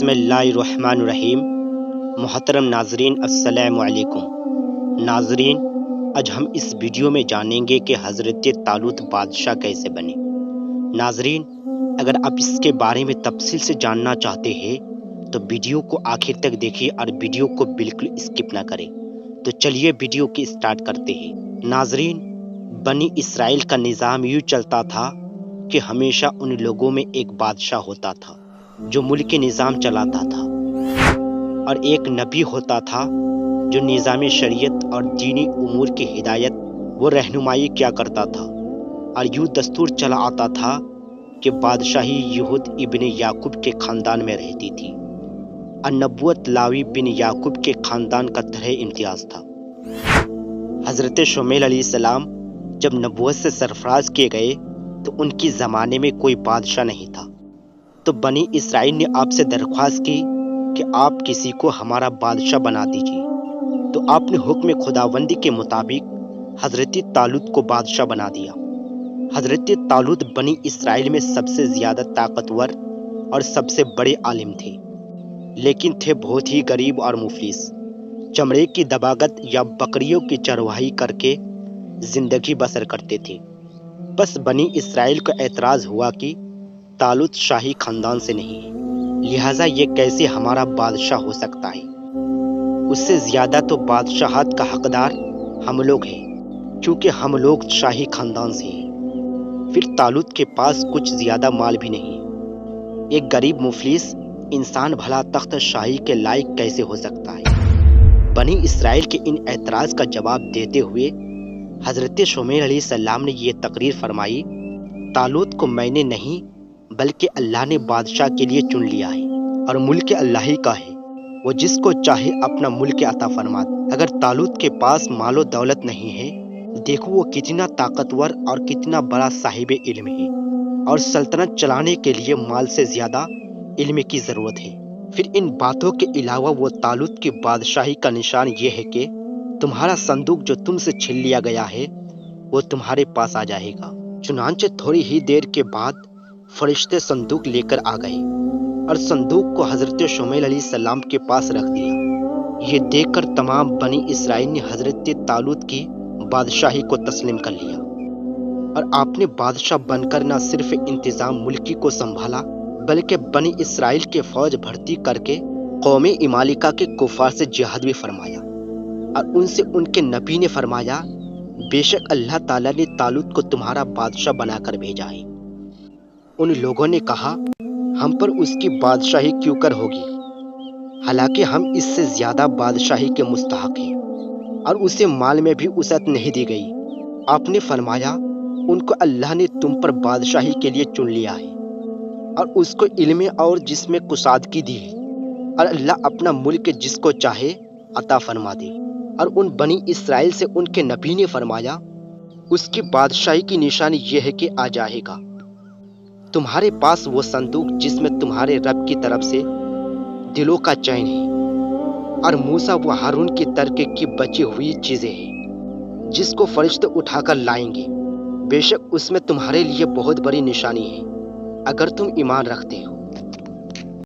بسم اللہ الرحمن الرحیم۔ محترم ناظرین السلام علیکم۔ ناظرین، آج ہم اس ویڈیو میں جانیں گے کہ حضرت طالوت بادشاہ کیسے بنے۔ ناظرین، اگر آپ اس کے بارے میں تفصیل سے جاننا چاہتے ہیں تو ویڈیو کو آخر تک دیکھیں اور ویڈیو کو بالکل اسکپ نہ کریں۔ تو چلیے ویڈیو کی اسٹارٹ کرتے ہیں۔ ناظرین، بنی اسرائیل کا نظام یوں چلتا تھا کہ ہمیشہ ان لوگوں میں ایک بادشاہ ہوتا تھا جو ملک کے نظام چلاتا تھا، اور ایک نبی ہوتا تھا جو نظام شریعت اور دینی امور کی ہدایت و رہنمائی کیا کرتا تھا۔ اور یوں دستور چلا آتا تھا کہ بادشاہی یہود ابن یعقوب کے خاندان میں رہتی تھی اور نبوت لاوی بن یعقوب کے خاندان کا طرح امتیاز تھا۔ حضرت شمویل علیہ السلام جب نبوت سے سرفراز کیے گئے تو ان کی زمانے میں کوئی بادشاہ نہیں تھا، تو بنی اسرائیل نے آپ سے درخواست کی کہ آپ کسی کو ہمارا بادشاہ بنا دیجیے۔ تو آپ نے حکم خداوندی کے مطابق حضرت طالوت کو بادشاہ بنا دیا۔ حضرت طالوت بنی اسرائیل میں سب سے زیادہ طاقتور اور سب سے بڑے عالم تھے، لیکن تھے بہت ہی غریب اور مفلس۔ چمڑے کی دباغت یا بکریوں کی چرواہی کر کے زندگی بسر کرتے تھے۔ بس بنی اسرائیل کو اعتراض ہوا کہ طالوت شاہی خاندان سے نہیں ہے، لہٰذا یہ کیسے ہمارا بادشاہ ہو سکتا ہے؟ اس سے زیادہ تو بادشاہت کا حقدار ہم لوگ ہیں، کیونکہ ہم لوگ شاہی خاندان سے ہیں۔ پھر طالوت کے پاس کچھ زیادہ مال بھی نہیں ہے۔ ایک غریب مفلس انسان بھلا تخت شاہی کے لائق کیسے ہو سکتا ہے؟ بنی اسرائیل کے ان اعتراض کا جواب دیتے ہوئے حضرت شمویل علیہ السلام نے یہ تقریر فرمائی: طالوت کو میں نے نہیں بلکہ اللہ نے بادشاہ کے لیے چن لیا ہے، اور ملک اللہ ہی کا ہے، وہ جس کو چاہے اپنا ملک عطا فرماتا۔ اگر طالوت کے پاس مال و دولت نہیں ہے، دیکھو وہ کتنا طاقتور اور کتنا بڑا صاحب علم ہے، اور سلطنت چلانے کے لیے مال سے زیادہ علم کی ضرورت ہے۔ پھر ان باتوں کے علاوہ وہ طالوت کی بادشاہی کا نشان یہ ہے کہ تمہارا صندوق جو تم سے چھین لیا گیا ہے وہ تمہارے پاس آ جائے گا۔ چنانچہ تھوڑی ہی دیر کے بعد فرشتے صندوق لے کر آ گئے اور صندوق کو حضرت شمویل علیہ السلام کے پاس رکھ دیا۔ یہ دیکھ کر تمام بنی اسرائیل نے حضرت طالوت کی بادشاہی کو تسلیم کر لیا، اور آپ نے بادشاہ بن کر نہ صرف انتظام ملکی کو سنبھالا بلکہ بنی اسرائیل کے فوج بھرتی کر کے قوم عمالقہ کے کفار سے جہاد بھی فرمایا، اور ان سے ان کے نبی نے فرمایا: بے شک اللہ تعالیٰ نے طالوت کو تمہارا بادشاہ بنا کر بھیجا ہے۔ ان لوگوں نے کہا: ہم پر اس کی بادشاہی کیوں کر ہوگی، حالانکہ ہم اس سے زیادہ بادشاہی کے مستحق ہیں، اور اسے مال میں بھی وسعت نہیں دی گئی۔ آپ نے فرمایا: ان کو اللہ نے تم پر بادشاہی کے لیے چن لیا ہے، اور اس کو علم اور جسم میں کشادگی دی ہے، اور اللہ اپنا ملک جس کو چاہے عطا فرما دے۔ اور ان بنی اسرائیل سے ان کے نبی نے فرمایا: اس کی بادشاہی کی نشانی یہ ہے کہ آ جائے گا تمہارے پاس وہ صندوق جس میں تمہارے رب کی طرف سے دلوں کا چین ہے، اور موسیٰ و ہارون کی ترک کی بچی ہوئی چیزیں ہیں جس کو فرشتے اٹھا کر لائیں گے۔ بے شک اس میں تمہارے لیے بہت بڑی نشانی ہے اگر تم ایمان رکھتے ہو۔